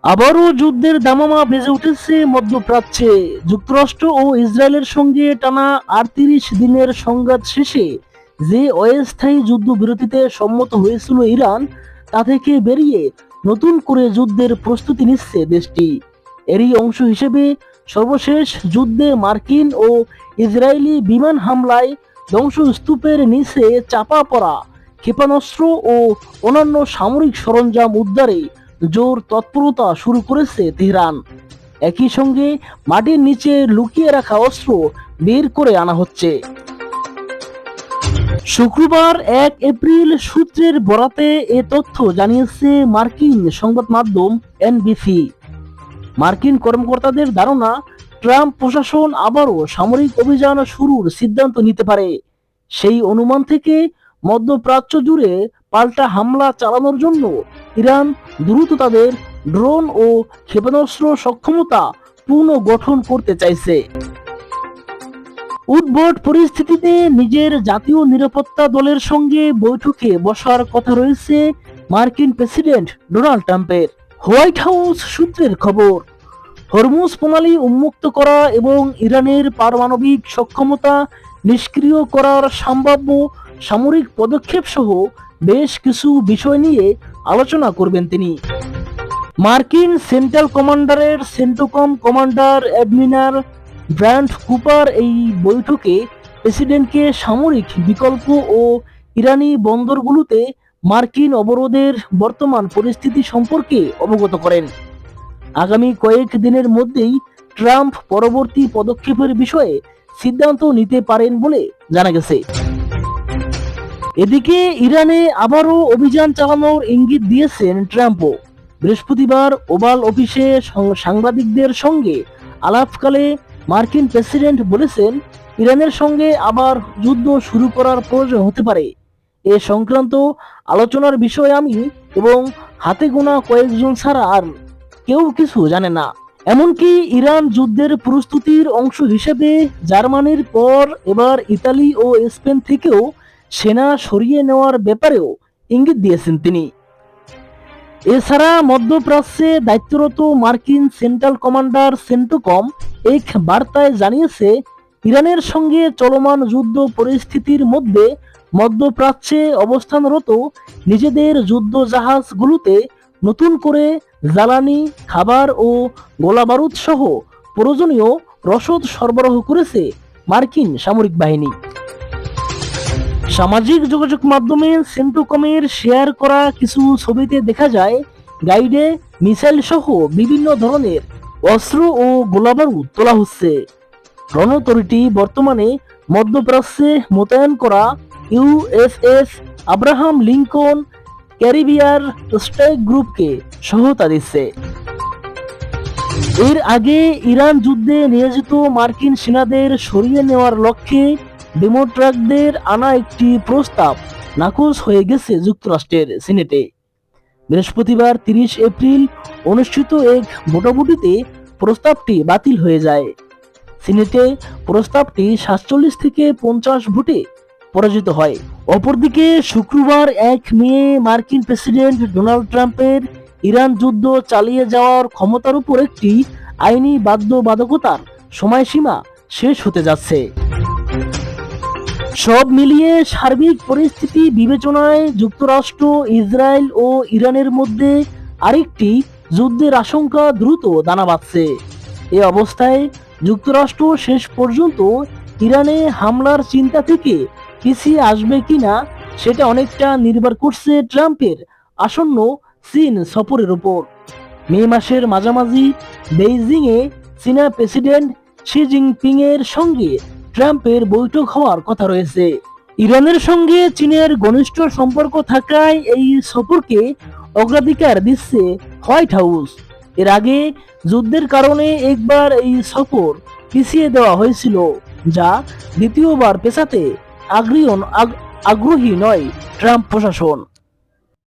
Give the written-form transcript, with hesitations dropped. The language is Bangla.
আবারও যুদ্ধের দামামা বেজে উঠেছে মধ্যপ্রাচ্যে। যুক্তরাষ্ট্র ও ইসরায়েলের সঙ্গে টানা ৩৮ দিনের সংঘাত শেষে যে অস্থায়ী যুদ্ধবিরতিতে সম্মত হয়েছিল ইরান, তা থেকে বেরিয়ে নতুন করে যুদ্ধের প্রস্তুতি নিচ্ছে দেশটি। এরই অংশ হিসেবে সর্বশেষ যুদ্ধে মার্কিন ও ইসরায়েলি বিমান হামলায় ধ্বংসস্তূপের নিচে চাপা পড়া ক্ষেপণাস্ত্র ও অন্যান্য সামরিক সরঞ্জাম উদ্ধারে জোর তৎপরতা শুরু করেছে তেহরান। একই সঙ্গে মাটির নিচে লুকিয়ে রাখা অস্ত্র বের করে আনা হচ্ছে। শুক্রবার ১ এপ্রিল সূত্রের বরাতে এ তথ্য জানিয়েছে মার্কিন সংবাদ মাধ্যম এনবিসি। মার্কিন কর্মকর্তাদের ধারণা, ট্রাম্প প্রশাসন আবারও সামরিক অভিযান শুরুর সিদ্ধান্ত নিতে পারে। সেই অনুমান থেকে মধ্যপ্রাচ্য জুড়ে পাল্টা হামলা চালানোর জন্য ইরান দ্রুত তাদের ড্রোন ও ক্ষেপণাস্ত্র সক্ষমতা পুনর্গঠন করতে চাইছে। উদ্ভট পরিস্থিতিতে নিজের জাতীয় নিরাপত্তা দলের সঙ্গে বৈঠকে বসার কথা রয়েছে মার্কিন প্রেসিডেন্ট ডোনাল্ড ট্রাম্পের। হোয়াইট হাউস সূত্রের খবর, হরমুজ প্রণালী উন্মুক্ত করা এবং ইরানের পারমাণবিক সক্ষমতা নিষ্ক্রিয় করার সম্ভাব্য সামরিক পদক্ষেপ সহ বেশ কিছু বিষয় নিয়ে আলোচনা করবেন তিনি। মার্কিন সেন্ট্রাল কমান্ডারের সেন্টোকম কমান্ডার অ্যাডমিরাল ব্র্যান্ড কুপার এই বৈঠকে প্রেসিডেন্টকে সামরিক বিকল্প ও ইরানি বন্দরগুলোতে মার্কিন অবরোধের বর্তমান পরিস্থিতি সম্পর্কে অবগত করেন। আগামী কয়েক দিনের মধ্যেই ট্রাম্প পরবর্তী পদক্ষেপের বিষয়ে সিদ্ধান্ত নিতে পারেন বলে জানা গেছে। এদিকে ইরানে আবারও অভিযান চালানোর ইঙ্গিত দিয়েছেন ট্রাম্পও। বৃহস্পতিবার ওভাল অফিসে সাংবাদিকদের সঙ্গে আলাপকালে মার্কিন প্রেসিডেন্ট বলেছেন, ইরানের সঙ্গে আবার যুদ্ধ শুরু করার প্রয়োজন হতে পারে। এ সংক্রান্ত আলোচনার বিষয়ে আমি এবং হাতে গোনা কয়েকজন ছাড়া আর কেউ কিছু জানে না। এমনকি ইরান যুদ্ধের প্রস্তুতির অংশ হিসেবে জার্মানির পর এবার ইতালি ও স্পেন থেকেও সেনা সরিয়ে নেওয়ার ব্যাপারেও ইঙ্গিত দিয়েছেন তিনি। এছাড়া মধ্যপ্রাচ্যে দায়িত্বরত মার্কিন সেন্ট্রাল কমান্ডার সেন্টোকম এক বার্তায় জানিয়েছে, ইরানের সঙ্গে চলমান যুদ্ধ পরিস্থিতির মধ্যে মধ্যপ্রাচ্যে অবস্থানরত নিজেদের যুদ্ধ জাহাজগুলোতে নতুন করে জ্বালানি, খাবার ও গোলাবারুদ সহ প্রয়োজনীয় রসদ সরবরাহ করেছে মার্কিন সামরিক বাহিনী। সামাজিক যোগাযোগ মাধ্যমে সেন্টোকমের শেয়ার করা কিছু ছবিতে দেখা যায় গাইডে মিসাইল সহ বিভিন্ন ধরনের অস্ত্র ও গোলাবারুদ তোলা হচ্ছে। রণতরীটি বর্তমানে মধ্যপ্রাচ্যে মোতায়েন করা ইউএসএস আব্রাহাম লিঙ্কন ক্যারিবিয়ার স্ট্রাইক গ্রুপকে সহায়তা দিচ্ছে। এর আগে ইরান যুদ্ধে নিয়োজিত মার্কিন সেনাদের সরিয়ে নেওয়ার লক্ষ্যে ডেমোক্র্যাটদের আনা একটি প্রস্তাব নাকচ হয়ে গেছে যুক্তরাষ্ট্রের সিনেটে। বৃহস্পতিবার ৩০ এপ্রিল অনুষ্ঠিত এক ভোটাভুটিতে প্রস্তাবটি বাতিল হয়ে যায়। সিনেটে প্রস্তাবটি ৪৭ থেকে ৫০ ভোটে পরাজিত হয়। অপরদিকে শুক্রবার ১ মে মার্কিন প্রেসিডেন্ট ডোনাল্ড ট্রাম্পের ইরান যুদ্ধ চালিয়ে যাওয়ার ক্ষমতার উপর একটি আইনি বাধ্যবাধকতার সময়সীমা শেষ হতে যাচ্ছে। সব মিলিয়ে সার্বিক পরিস্থিতি বিবেচনায় যুক্তরাষ্ট্র, ইসরায়েল ও ইরানের মধ্যে আরেকটি যুদ্ধের আশঙ্কা দ্রুত দানা বাঁধছে। এ অবস্থায় যুক্তরাষ্ট্র শেষ পর্যন্ত ইরানে হামলার চিন্তা থেকে পিছিয়ে আসবে কিনা সেটা অনেকটা নির্ভর করছে ট্রাম্পের আসন্ন চীন সফরের উপর। মে মাসের মাঝামাঝি বেইজিংয়ে চীনা প্রেসিডেন্ট শি জিনপিং এর সঙ্গে ট্রাম্পের বৈঠক হওয়ার কথা রয়েছে। ইরানের সঙ্গে চীনের ঘনিষ্ঠ সম্পর্ক থাকায় এই সফরকে অগ্রাধিকার দিচ্ছে হোয়াইট হাউস। এর আগে যুদ্ধের কারণে একবার এই সফর পিছিয়ে দেওয়া হয়েছিল, যা দ্বিতীয়বার পেছাতে আগ্রহী নয় ট্রাম্প প্রশাসন।